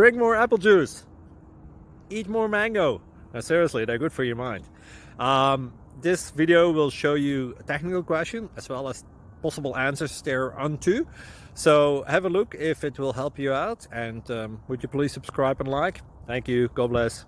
Drink more apple juice. Eat more mango. Now, seriously, they're good for your mind. This video will show you a technical question as well as possible answers thereunto. So have a look if it will help you out, and would you please subscribe and like? Thank you. God bless.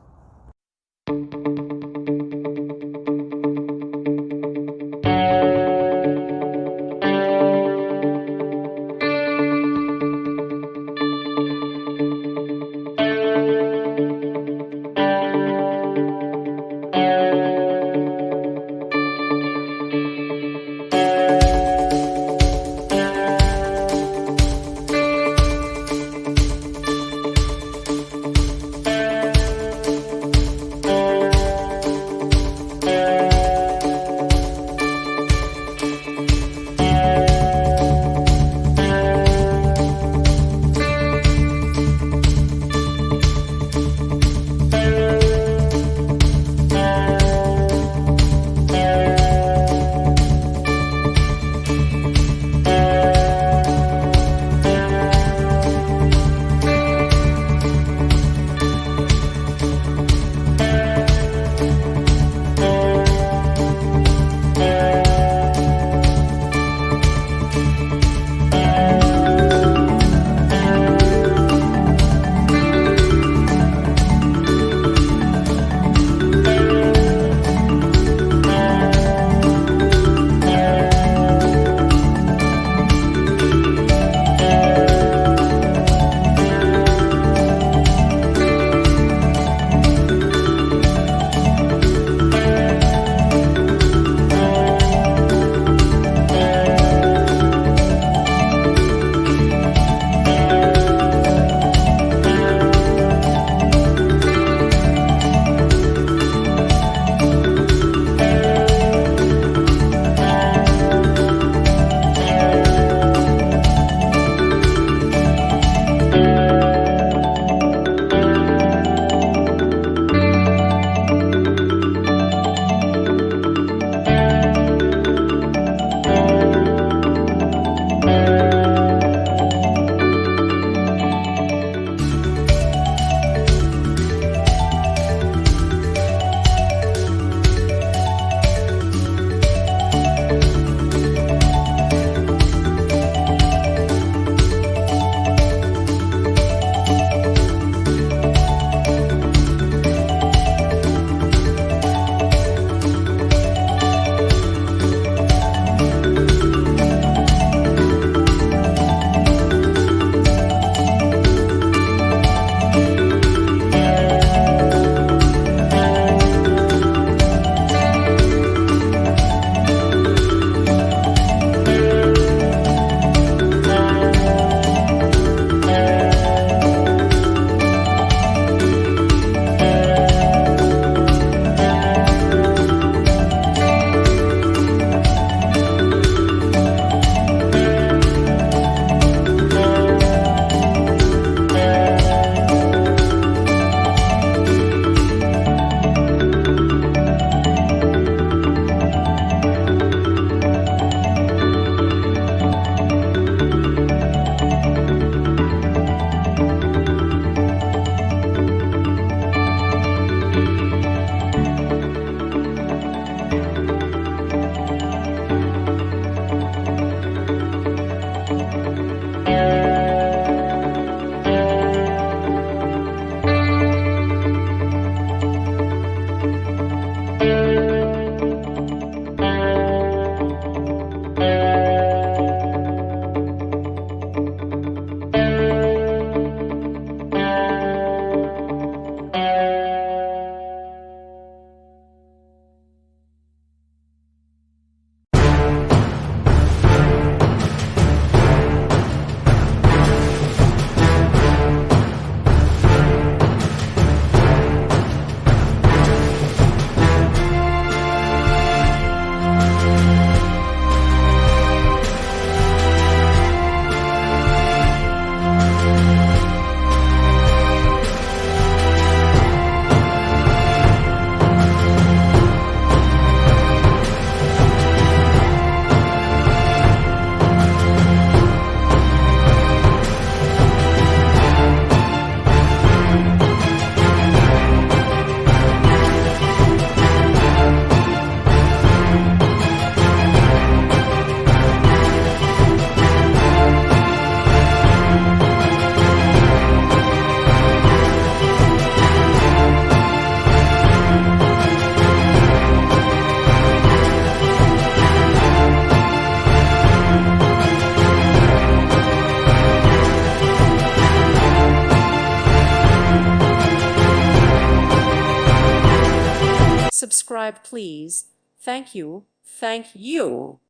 subscribe, please. Thank you. Thank you.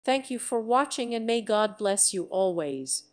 Thank you for watching, and may God bless you always.